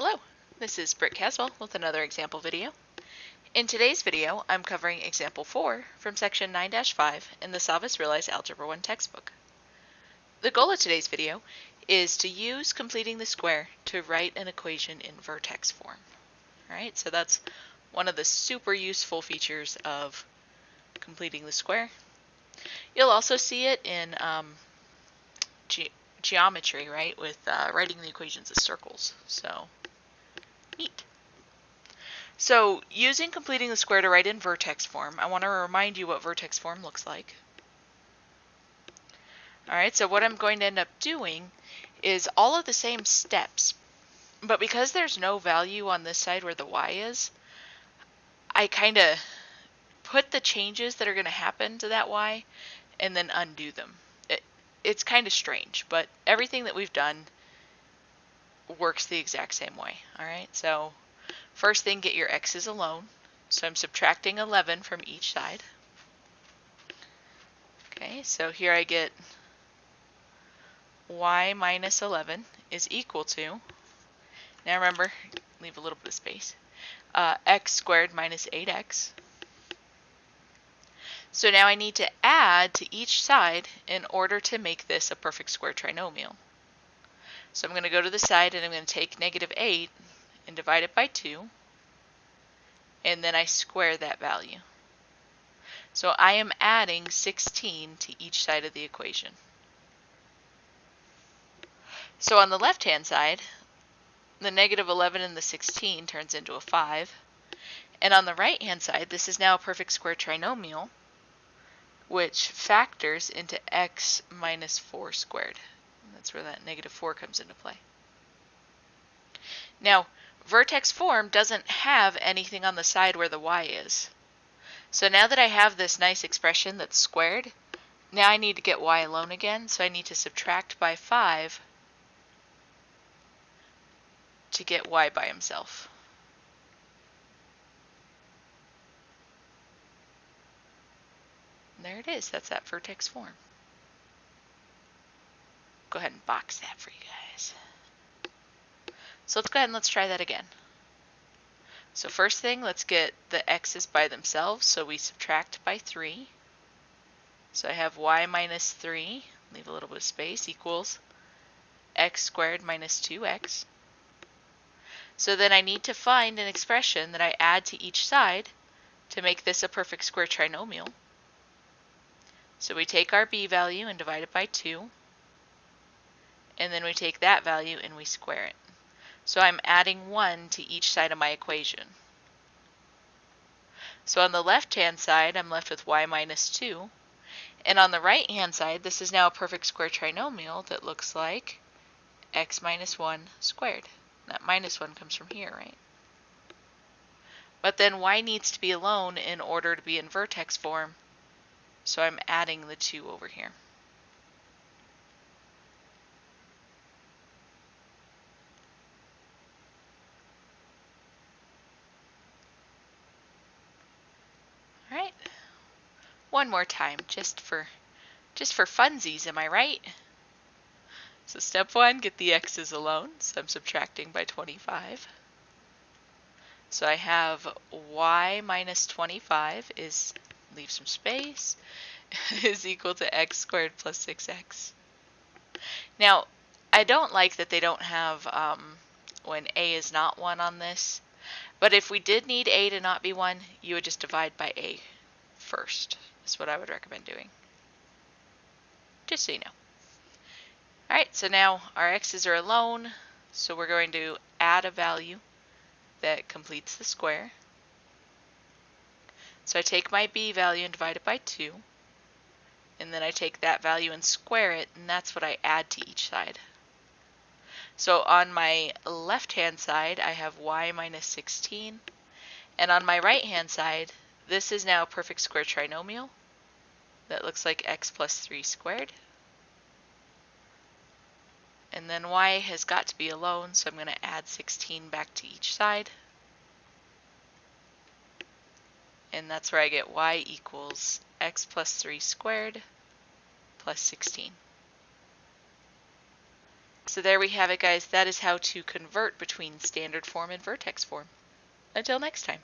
Hello, this is Britt Caswell with another example video. In today's video, I'm covering example 4 from section 9-5 in the SavvasRealize Algebra 1 textbook. The goal of today's video is to use completing the square to write an equation in vertex form. Alright, so that's one of the super useful features of completing the square. You'll also see it in geometry, right, with writing the equations as circles. So, neat. So, using completing the square to write in vertex form, I want to remind you what vertex form looks like. Alright, so what I'm going to end up doing is all of the same steps, but because there's no value on this side where the y is, I kind of put the changes that are going to happen to that y and then undo them. It's kind of strange, but everything that we've done works the exact same way. Alright, so first thing, get your x's alone. So I'm subtracting 11 from each side. Okay, so here I get y minus 11 is equal to, now remember, leave a little bit of space, x squared minus 8x. So now I need to add to each side in order to make this a perfect square trinomial. So I'm going to go to the side and I'm going to take negative 8 and divide it by 2, and then I square that value. So I am adding 16 to each side of the equation. So on the left-hand side, the negative 11 and the 16 turns into a 5. And on the right-hand side, this is now a perfect square trinomial, which factors into x minus 4 squared. And that's where that negative 4 comes into play. Now, vertex form doesn't have anything on the side where the y is. So now that I have this nice expression that's squared, now I need to get y alone again, so I need to subtract by 5 to get y by himself. And there it is, that's that vertex form. Go ahead and box that for you guys. So let's go ahead and let's try that again. So first thing, let's get the x's by themselves, so we subtract by 3. So I have y minus 3, leave a little bit of space, equals x squared minus 2x. So then I need to find an expression that I add to each side to make this a perfect square trinomial. So we take our b value and divide it by 2, and then we take that value and we square it. So I'm adding 1 to each side of my equation. So on the left-hand side, I'm left with y minus 2, and on the right-hand side, this is now a perfect square trinomial that looks like x minus 1 squared. That minus 1 comes from here, right? But then y needs to be alone in order to be in vertex form, so I'm adding the 2 over here. All right, one more time, just for funsies, am I right? So step 1, get the x's alone, so I'm subtracting by 25. So I have y minus 25 is, leave some space, is equal to x squared plus 6x. Now, I don't like that they don't have when a is not 1 on this, but if we did need a to not be 1, you would just divide by a first. That's what I would recommend doing. Just so you know. Alright, so now our x's are alone, so we're going to add a value that completes the square. So I take my b value and divide it by 2, and then I take that value and square it, and that's what I add to each side. So on my left-hand side, I have y minus 16, and on my right-hand side, this is now a perfect square trinomial that looks like x plus 3 squared. And then y has got to be alone, so I'm going to add 16 back to each side. And that's where I get y equals x plus 3 squared plus 16. So there we have it, guys. That is how to convert between standard form and vertex form. Until next time.